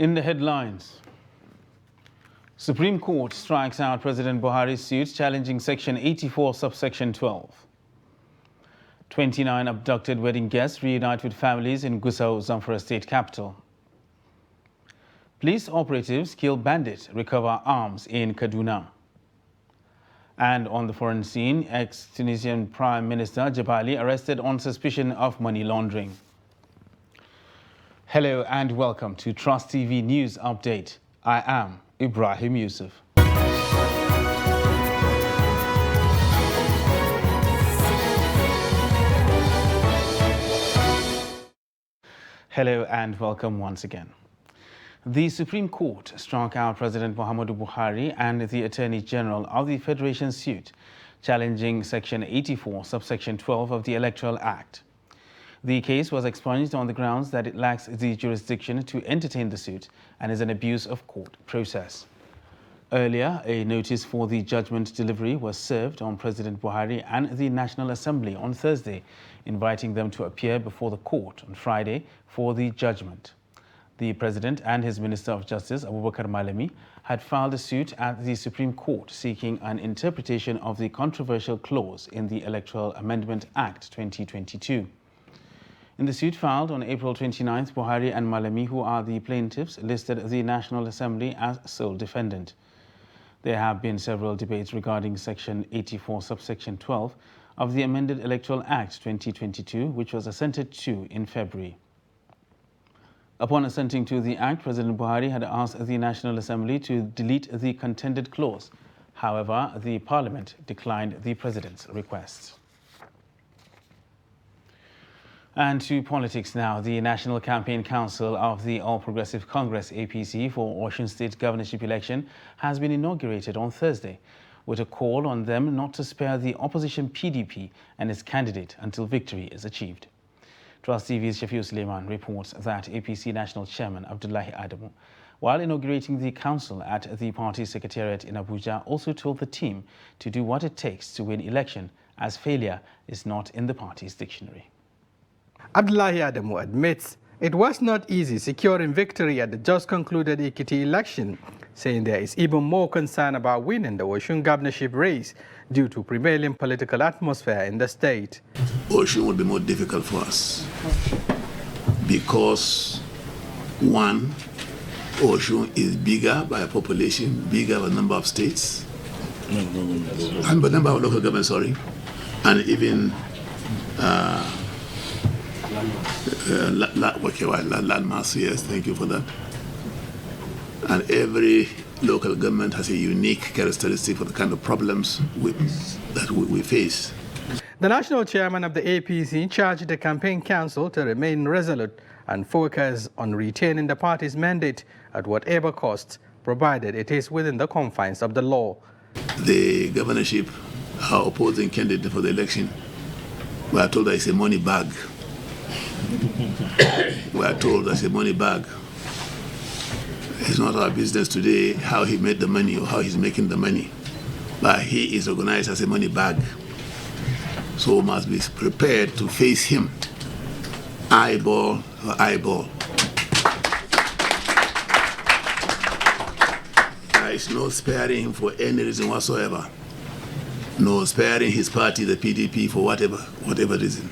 In the headlines, Supreme Court strikes out President Buhari's suit challenging Section 84, subsection 12. 29 abducted wedding guests reunite with families in Gusau, Zamfara state capital. Police operatives kill bandit, recover arms in Kaduna. And on the foreign scene, ex-Tunisian Prime Minister Jebali arrested on suspicion of money laundering. Hello and welcome to Trust TV News Update. I am Ibrahim Yusuf. Hello and welcome once again. The Supreme Court struck out President Muhammadu Buhari and the Attorney General of the Federation suit challenging Section 84, subsection 12 of the Electoral Act. The case was expunged on the grounds that it lacks the jurisdiction to entertain the suit and is an abuse of court process. Earlier, a notice for the judgment delivery was served on President Buhari and the National Assembly on Thursday, inviting them to appear before the court on Friday for the judgment. The President and his Minister of Justice, Abubakar Malami, had filed a suit at the Supreme Court seeking an interpretation of the controversial clause in the Electoral Amendment Act 2022. In the suit filed on April 29th, Buhari and Malami, who are the plaintiffs, listed the National Assembly as sole defendant. There have been several debates regarding Section 84, subsection 12 of the amended Electoral Act 2022, which was assented to in February. Upon assenting to the Act, President Buhari had asked the National Assembly to delete the contended clause. However, the Parliament declined the President's request. And to politics now. The National Campaign Council of the All Progressive Congress APC for Osun State governorship election has been inaugurated on Thursday, with a call on them not to spare the opposition PDP and its candidate until victory is achieved. Trust TV's Shafiu Suleiman reports that APC National Chairman Abdullahi Adamu, while inaugurating the council at the party secretariat in Abuja, also told the team to do what it takes to win election, as failure is not in the party's dictionary. Abdullahi Adamu admits it was not easy securing victory at the just concluded Ekiti election, saying there is even more concern about winning the Osun governorship race due to prevailing political atmosphere in the state. Osun would be more difficult for us because, one, Osun is bigger by population, bigger by number of states, and by number of local governments, and even landmass, yes, thank you for that. And every local government has a unique characteristic for the kind of problems that we face. The national chairman of the APC charged the campaign council to remain resolute and focus on retaining the party's mandate at whatever cost, provided it is within the confines of the law. The governorship, our opposing candidate for the election, we are told that it's a money bag. We are told that's a money bag. It's not our business today how he made the money or how he's making the money, but he is organized as a money bag. So we must be prepared to face him eyeball for eyeball. There is no sparing him for any reason whatsoever. No sparing his party, the PDP, for whatever reason.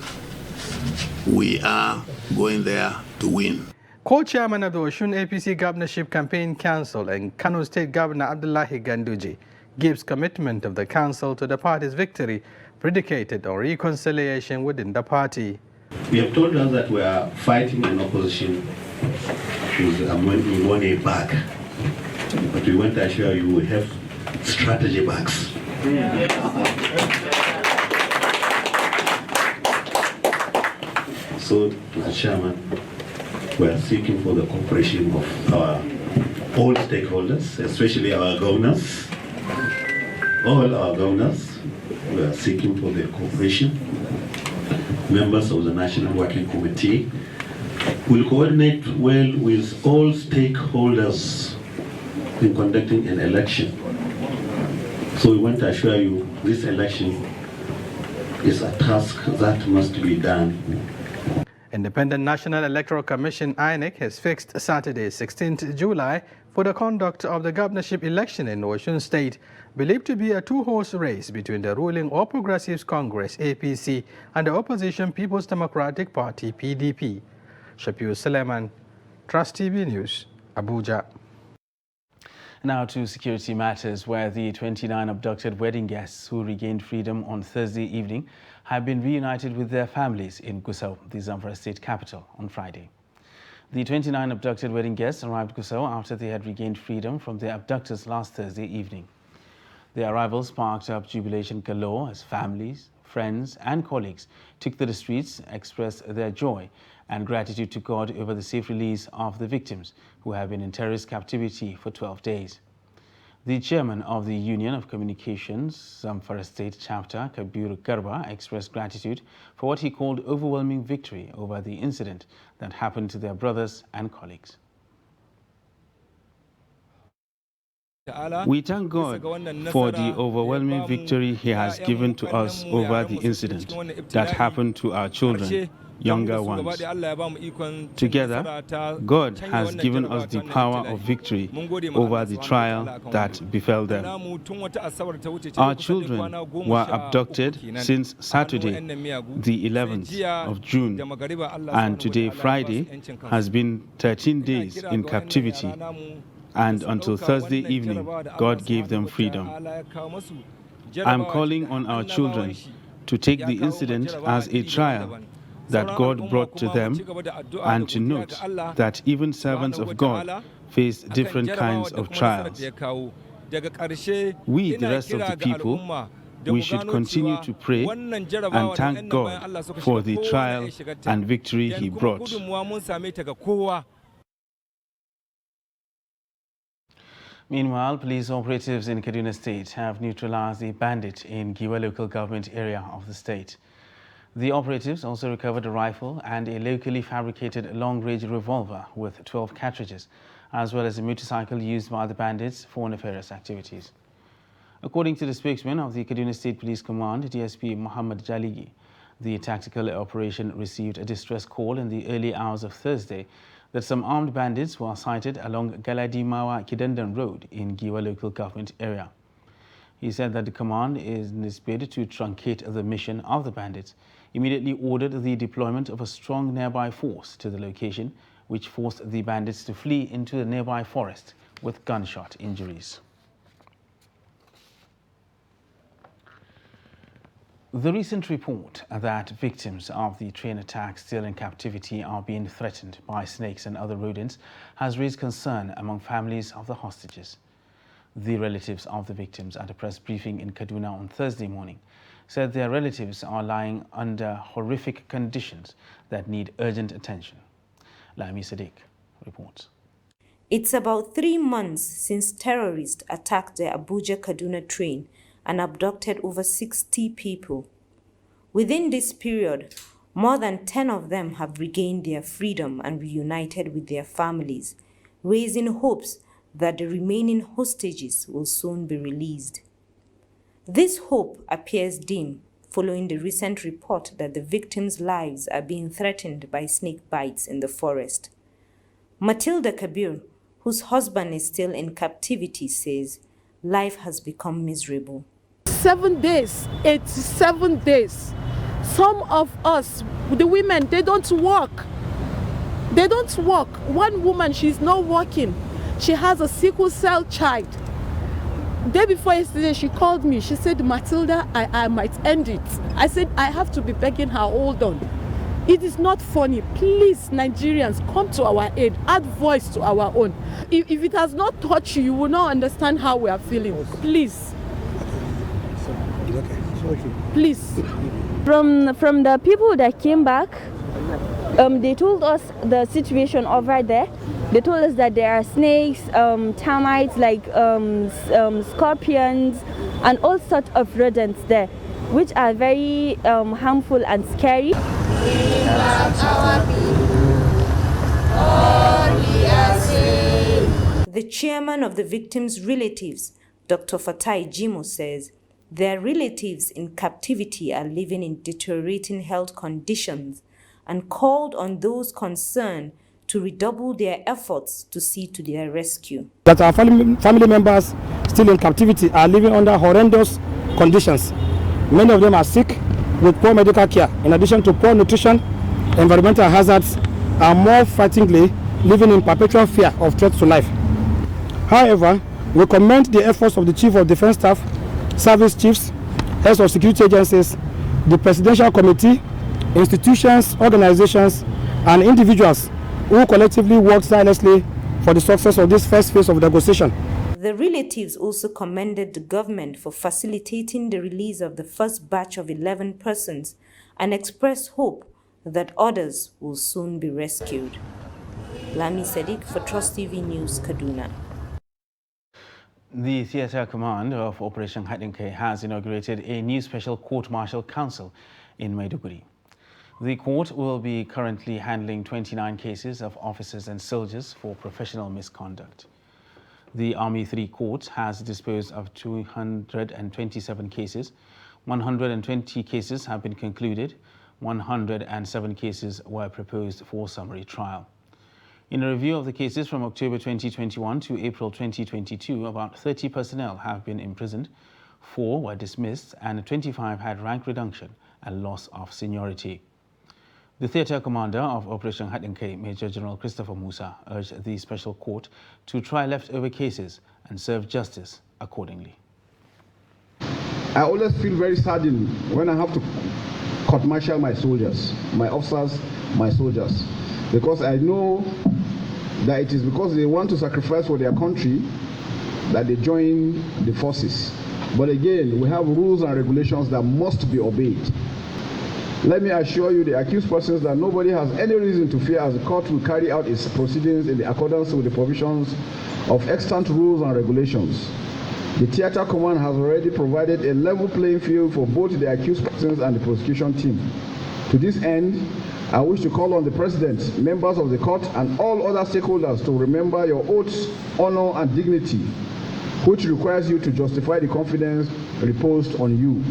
We are going there to win. Co-chairman of the Osun APC Governorship Campaign Council and Kano State Governor Abdullahi Ganduje gives commitment of the council to the party's victory, predicated on reconciliation within the party. We have told us that we are fighting an opposition when we won a bag, but we want to assure you we have strategy bags. So, Mr. Chairman, we are seeking for the cooperation of our all stakeholders, especially our governors, all our governors. We are seeking for their cooperation. Members of the National Working Committee will coordinate well with all stakeholders in conducting an election. So we want to assure you this election is a task that must be done. Independent National Electoral Commission (INEC) has fixed Saturday, 16th July, for the conduct of the governorship election in Osun State, believed to be a two-horse race between the ruling All Progressives Congress (APC) and the opposition People's Democratic Party (PDP). Shafiu Suleiman, Trust TV News, Abuja. Now to security matters, where the 29 abducted wedding guests who regained freedom on Thursday evening have been reunited with their families in Gusau, the Zamfara state capital, on Friday. The 29 abducted wedding guests arrived Gusau after they had regained freedom from their abductors last Thursday evening. Their arrival sparked up jubilation galore as families, friends and colleagues took to the streets, expressed their joy and gratitude to God over the safe release of the victims who have been in terrorist captivity for 12 days. The chairman of the Union of Communications, Zamfara State Chapter, Kabir Garba, expressed gratitude for what he called overwhelming victory over the incident that happened to their brothers and colleagues. We thank God for the overwhelming victory He has given to us over the incident that happened to our children, younger ones. Together, God has given us the power of victory over the trial that befell them. Our children were abducted since Saturday, the 11th of June, and today, Friday, has been 13 days in captivity. And until Thursday evening, God gave them freedom. I'm calling on our children to take the incident as a trial that God brought to them, and to note that even servants of God face different kinds of trials. We, the rest of the people, we should continue to pray and thank God for the trial and victory He brought. Meanwhile, police operatives in Kaduna State have neutralized a bandit in Giwa local government area of the state. The operatives also recovered a rifle and a locally fabricated long-range revolver with 12 cartridges, as well as a motorcycle used by the bandits for nefarious activities. According to the spokesman of the Kaduna State Police Command, DSP Muhammad Jaligi, the tactical operation received a distress call in the early hours of Thursday that some armed bandits were sighted along Galadimawa Kidandan Road in Giwa local government area. He said that the command is in its bid to truncate the mission of the bandits, immediately ordered the deployment of a strong nearby force to the location, which forced the bandits to flee into the nearby forest with gunshot injuries. The recent report that victims of the train attack still in captivity are being threatened by snakes and other rodents has raised concern among families of the hostages. The relatives of the victims at a press briefing in Kaduna on Thursday morning said their relatives are lying under horrific conditions that need urgent attention. Lami Sadiq reports. It's about 3 months since terrorists attacked the Abuja-Kaduna train and abducted over 60 people. Within this period, more than 10 of them have regained their freedom and reunited with their families, raising hopes that the remaining hostages will soon be released. This hope appears dim following the recent report that the victims' lives are being threatened by snake bites in the forest. Matilda Kabir, whose husband is still in captivity, says life has become miserable. 7 days, 87 days. Some of us, the women, they don't work. They don't work. One woman, she's not working. She has a sickle cell child. Day before yesterday, she called me. She said, Matilda, I might end it. I said, I have to be begging her, hold on. It is not funny. Please, Nigerians, come to our aid. Add voice to our own. If it has not touched you, you will not understand how we are feeling. Please. Please. From the people that came back, they told us the situation over there. They told us that there are snakes, termites, like scorpions, and all sorts of rodents there, which are very harmful and scary. The chairman of the victims' relatives, Dr. Fatai Jimo, says their relatives in captivity are living in deteriorating health conditions and called on those concerned to redouble their efforts to see to their rescue. That our family members still in captivity are living under horrendous conditions. Many of them are sick with poor medical care, in addition to poor nutrition, environmental hazards, and more frighteningly, living in perpetual fear of threats to life. However, we commend the efforts of the Chief of Defense Staff, service chiefs, heads of security agencies, the Presidential Committee, institutions, organizations, and individuals who collectively worked tirelessly for the success of this first phase of negotiation. The relatives also commended the government for facilitating the release of the first batch of 11 persons and expressed hope that others will soon be rescued. Lami Sadiq for Trust TV News, Kaduna. The Theatre Command of Operation Hatinke has inaugurated a new Special Court-Martial Council in Maiduguri. The court will be currently handling 29 cases of officers and soldiers for professional misconduct. The Army 3 Court has disposed of 227 cases. 120 cases have been concluded. 107 cases were proposed for summary trial. In a review of the cases from October 2021 to April 2022, about 30 personnel have been imprisoned, 4 were dismissed, and 25 had rank reduction and loss of seniority. The theatre commander of Operation Hatinke, Major General Christopher Musa, urged the special court to try leftover cases and serve justice accordingly. I always feel very saddened when I have to court-martial my soldiers, my officers, my soldiers, because I know that it is because they want to sacrifice for their country that they join the forces. But again, we have rules and regulations that must be obeyed. Let me assure you, the accused persons, that nobody has any reason to fear as the court will carry out its proceedings in accordance with the provisions of extant rules and regulations. The theatre command has already provided a level playing field for both the accused persons and the prosecution team. To this end, I wish to call on the President, members of the court, and all other stakeholders to remember your oaths, honor, and dignity, which requires you to justify the confidence reposed on you.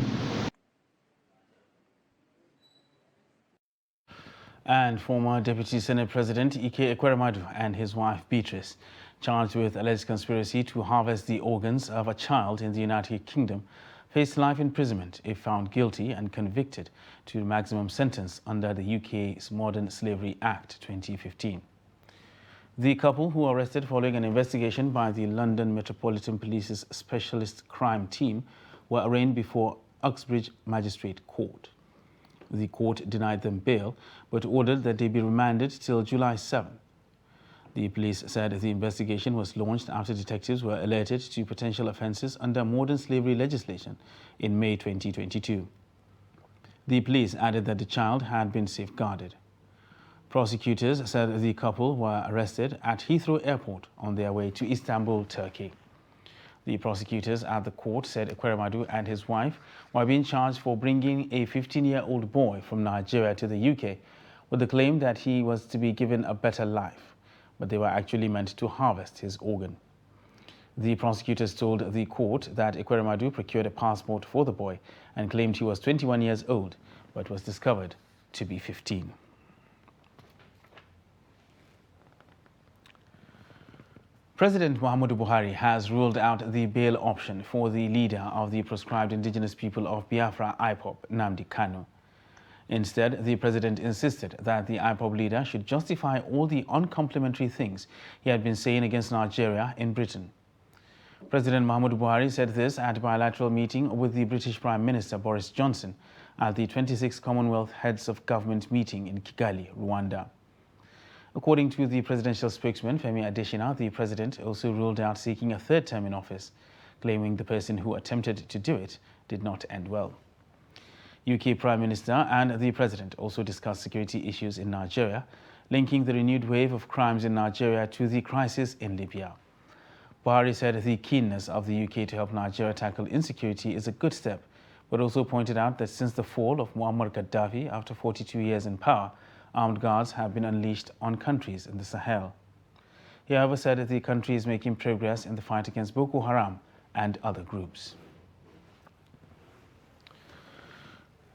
And former Deputy Senate President Ike Ekweremadu and his wife Beatrice, charged with alleged conspiracy to harvest the organs of a child in the United Kingdom, face life imprisonment if found guilty and convicted to maximum sentence under the UK's Modern Slavery Act 2015. The couple, who were arrested following an investigation by the London Metropolitan Police's Specialist Crime Team, were arraigned before Uxbridge Magistrate Court. The court denied them bail, but ordered that they be remanded till July 7. The police said the investigation was launched after detectives were alerted to potential offences under modern slavery legislation in May 2022. The police added that the child had been safeguarded. Prosecutors said the couple were arrested at Heathrow Airport on their way to Istanbul, Turkey. The prosecutors at the court said Ekweremadu and his wife were being charged for bringing a 15-year-old boy from Nigeria to the UK with the claim that he was to be given a better life, but they were actually meant to harvest his organ. The prosecutors told the court that Ekweremadu procured a passport for the boy and claimed he was 21 years old, but was discovered to be 15. President Muhammadu Buhari has ruled out the bail option for the leader of the proscribed indigenous people of Biafra, IPOB, Nnamdi Kanu. Instead, the president insisted that the IPOB leader should justify all the uncomplimentary things he had been saying against Nigeria in Britain. President Muhammadu Buhari said this at a bilateral meeting with the British Prime Minister Boris Johnson at the 26th Commonwealth Heads of Government meeting in Kigali, Rwanda. According to the presidential spokesman, Femi Adesina, the president also ruled out seeking a third term in office, claiming the person who attempted to do it did not end well. UK Prime Minister and the president also discussed security issues in Nigeria, linking the renewed wave of crimes in Nigeria to the crisis in Libya. Buhari said the keenness of the UK to help Nigeria tackle insecurity is a good step, but also pointed out that since the fall of Muammar Gaddafi after 42 years in power, armed guards have been unleashed on countries in the Sahel. He, however, said that the country is making progress in the fight against Boko Haram and other groups.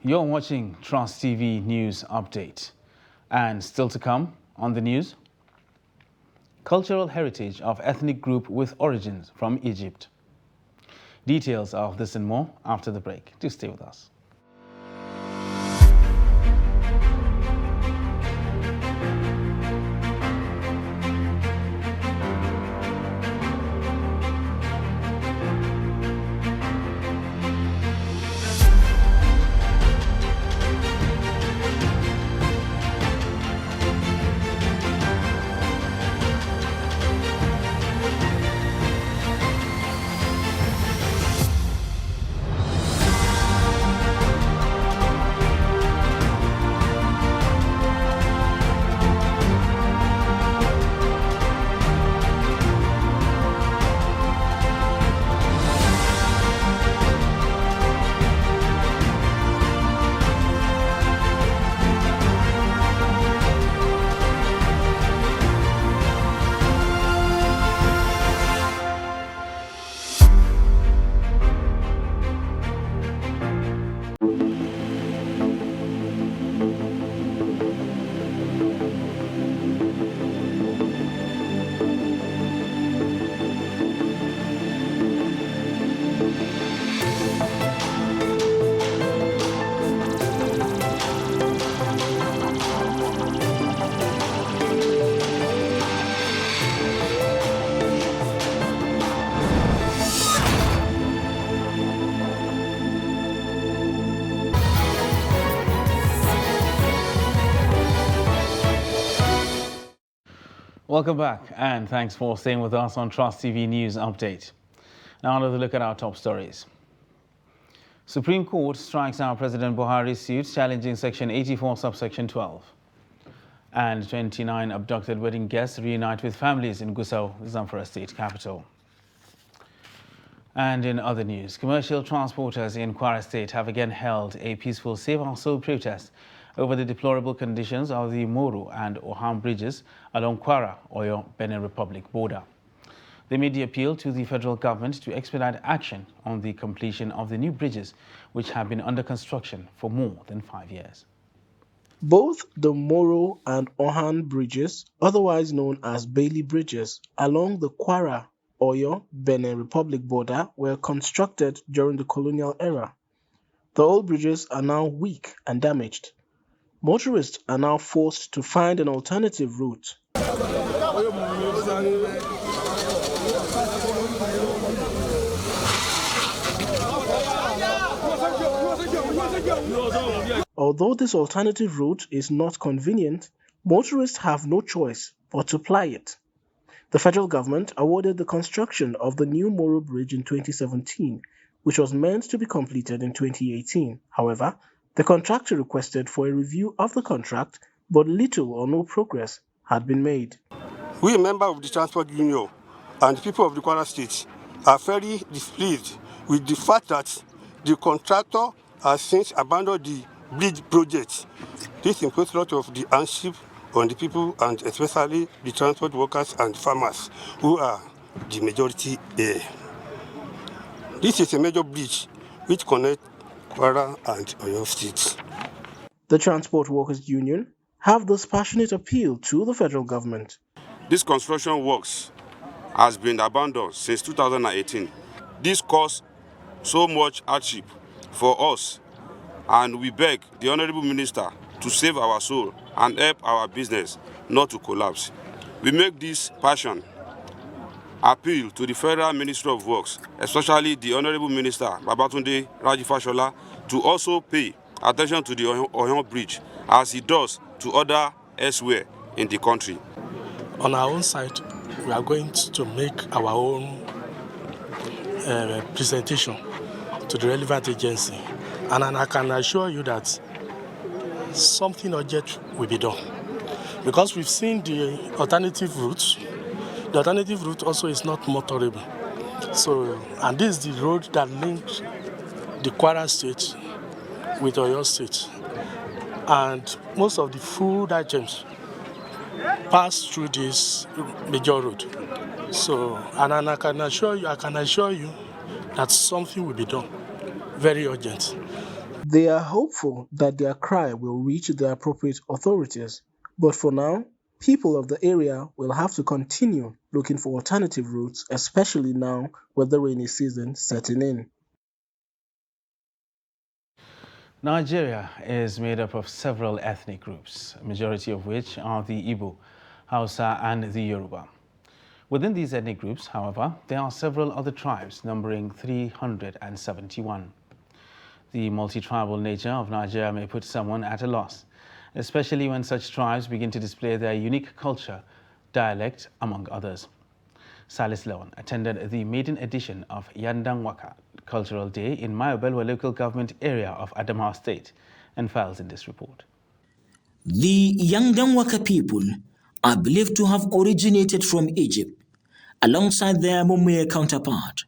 You're watching Trust TV News Update. And still to come on the news, cultural heritage of ethnic group with origins from Egypt. Details of this and more after the break. Do stay with us. Welcome back, and thanks for staying with us on Trust TV News Update. Now another look at our top stories. Supreme Court strikes down President Buhari's suit challenging Section 84, subsection 12. And 29 abducted wedding guests reunite with families in Gusau, Zamfara state capital. And in other news, commercial transporters in Kwara State have again held a peaceful Save Our Soul protest over the deplorable conditions of the Moro and Oham bridges along Kwara, Oyo, Benin Republic border. They made the appeal to the federal government to expedite action on the completion of the new bridges, which have been under construction for more than 5 years. Both the Moro and Ohan bridges, otherwise known as Bailey bridges, along the Kwara, Oyo, Benin Republic border were constructed during the colonial era. The old bridges are now weak and damaged. Motorists are now forced to find an alternative route. Although this alternative route is not convenient, motorists have no choice but to ply it. The federal government awarded the construction of the new Moro Bridge in 2017, which was meant to be completed in 2018. However, the contractor requested for a review of the contract, but little or no progress had been made. We, members of the Transport Union and the people of the Kwara State, are very displeased with the fact that the contractor has since abandoned the bridge project. This imposes a lot of the hardship on the people, and especially the transport workers and farmers, who are the majority here. This is a major bridge which connects Kwara and Oyo State. The Transport Workers Union have this passionate appeal to the federal government. This construction works has been abandoned since 2018. This caused so much hardship for us, and we beg the Honorable Minister to save our soul and help our business not to collapse. We make this passion appeal to the Federal Ministry of Works, especially the Honorable Minister Babatunde Raji Fashola, to also pay attention to the Oyo Bridge as he does to other elsewhere in the country. On our own side, we are going to make our own presentation to the relevant agency, and I can assure you that something urgent will be done, because we've seen the alternative routes. The alternative route also is not motorable. So, and this is the road that links the Kwara State with Oyo State, and most of the food items pass through this major road. So, and I can assure you that something will be done, very urgent. They are hopeful that their cry will reach the appropriate authorities. But for now, people of the area will have to continue looking for alternative routes, especially now with the rainy season setting in. Nigeria is made up of several ethnic groups, a majority of which are the Igbo, Hausa, and the Yoruba. Within these ethnic groups, however, there are several other tribes numbering 371. The multi-tribal nature of Nigeria may put someone at a loss, especially when such tribes begin to display their unique culture, dialect, among others. Salis Lawan attended the maiden edition of Yandangwaka Cultural Day in Mayobelwa local government area of Adamawa State and files in this report. The Yandangwaka people are believed to have originated from Egypt alongside their Mumwe counterpart.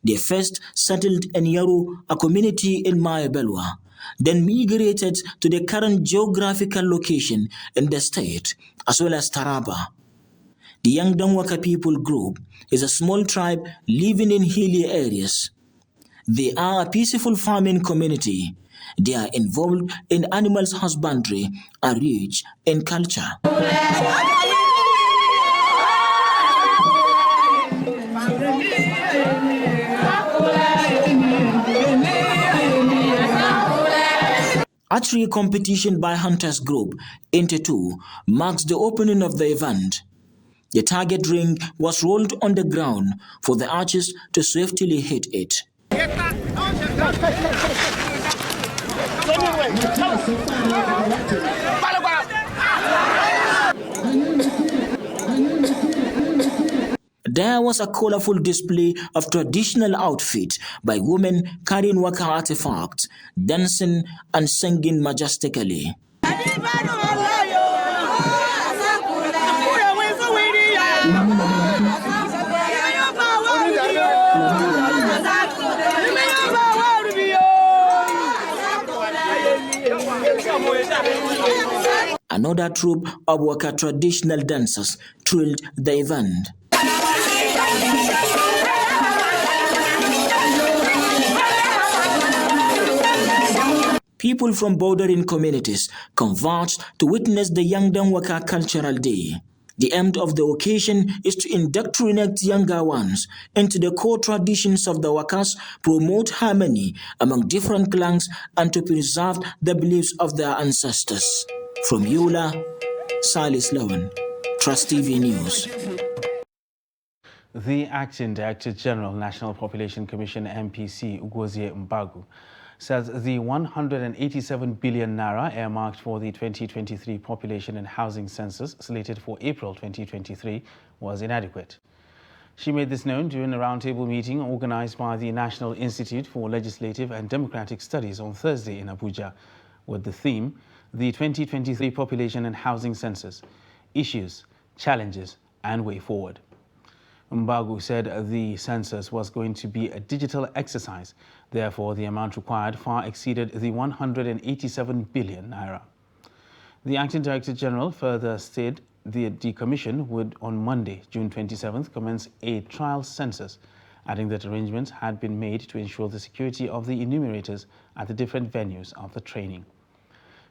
They first settled in Yaru, a community in Mayobelwa, then migrated to the current geographical location in the state, as well as Taraba. The Yandangwaka people group is a small tribe living in hilly areas. They are a peaceful farming community. They are involved in animals husbandry and rich in culture. Archery competition by Hunters Group into two marks the opening of the event. The target ring was rolled on the ground for the archers to swiftly hit it. There was a colorful display of traditional outfits by women carrying waka artifacts, dancing and singing majestically. Another troupe of Waka traditional dancers thrilled the event. People from bordering communities converged to witness the Yandangwaka Cultural Day. The aim of the occasion is to indoctrinate younger ones into the core traditions of the Wakas, promote harmony among different clans, and to preserve the beliefs of their ancestors. From Yola, Salis Lawan, Trust TV News. The Acting Director General, National Population Commission MPC, Ugozie Mbagu, says the 187 billion naira earmarked for the 2023 population and housing census slated for April 2023 was inadequate. She made this known during a roundtable meeting organized by the National Institute for Legislative and Democratic Studies on Thursday in Abuja, with the theme, the 2023 population and housing census, issues, challenges, and way forward. Mbagu said the census was going to be a digital exercise. Therefore, the amount required far exceeded the 187 billion naira. The Acting Director General further said the Commission would, on Monday, June 27th, commence a trial census, adding that arrangements had been made to ensure the security of the enumerators at the different venues of the training.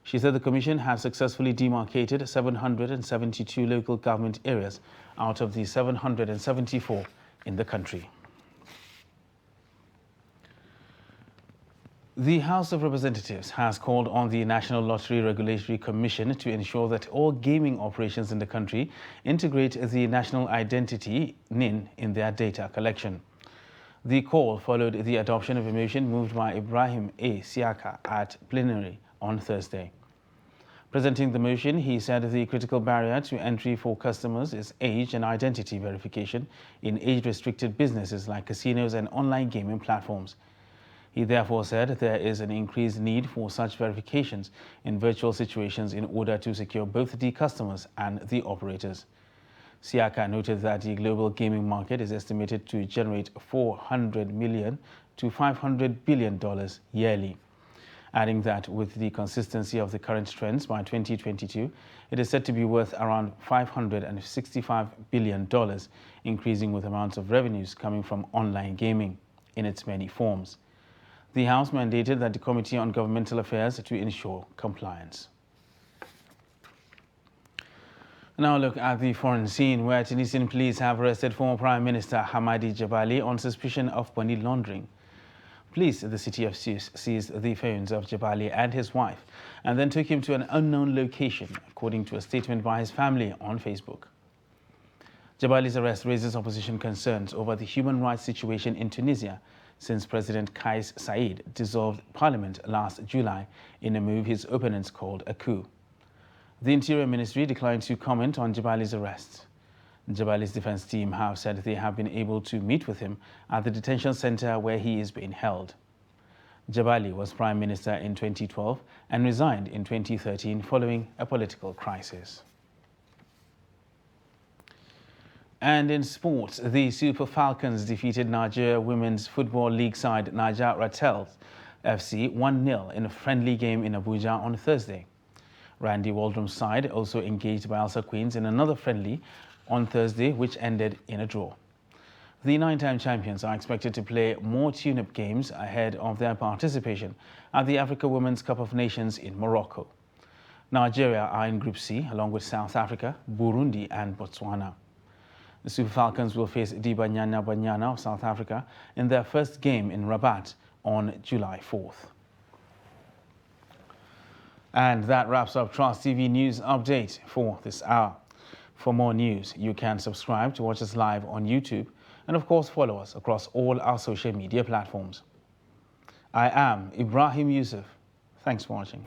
She said the Commission has successfully demarcated 772 local government areas out of the 774 in the country. The House of Representatives has called on the National Lottery Regulatory Commission to ensure that all gaming operations in the country integrate the national identity NIN in their data collection. The call followed the adoption of a motion moved by Ibrahim A. Siaka at plenary on Thursday. Presenting the motion, he said the critical barrier to entry for customers is age and identity verification in age-restricted businesses like casinos and online gaming platforms. He therefore said there is an increased need for such verifications in virtual situations in order to secure both the customers and the operators. Siaka noted that the global gaming market is estimated to generate $400 million to $500 billion yearly. Adding that with the consistency of the current trends by 2022, it is said to be worth around $565 billion, increasing with amounts of revenues coming from online gaming in its many forms. The House mandated that the Committee on Governmental Affairs to ensure compliance. Now look at the foreign scene, where Tunisian police have arrested former Prime Minister Hamadi Jebali on suspicion of money laundering. Police at the city of Sousse seized the phones of Jebali and his wife and then took him to an unknown location, according to a statement by his family on Facebook. Jebali's arrest raises opposition concerns over the human rights situation in Tunisia since President Kais Saied dissolved parliament last July in a move his opponents called a coup. The Interior Ministry declined to comment on Jebali's arrest. Jebali's defense team have said they have been able to meet with him at the detention center where he is being held. Jebali was Prime Minister in 2012 and resigned in 2013 following a political crisis. And in sports, the Super Falcons defeated Nigeria Women's Football League side Niger Rattles FC 1-0 in a friendly game in Abuja on Thursday. Randy Waldrum's side also engaged Bayelsa Queens in another friendly on Thursday, which ended in a draw. The 9-time champions are expected to play more tune-up games ahead of their participation at the Africa Women's Cup of Nations in Morocco. Nigeria are in Group C, along with South Africa, Burundi and Botswana. The Super Falcons will face Dibanyana Banyana of South Africa in their first game in Rabat on July 4th. And that wraps up Trust TV News Update for this hour. For more news, you can subscribe to watch us live on YouTube and of course follow us across all our social media platforms. I am Ibrahim Yusuf. Thanks for watching.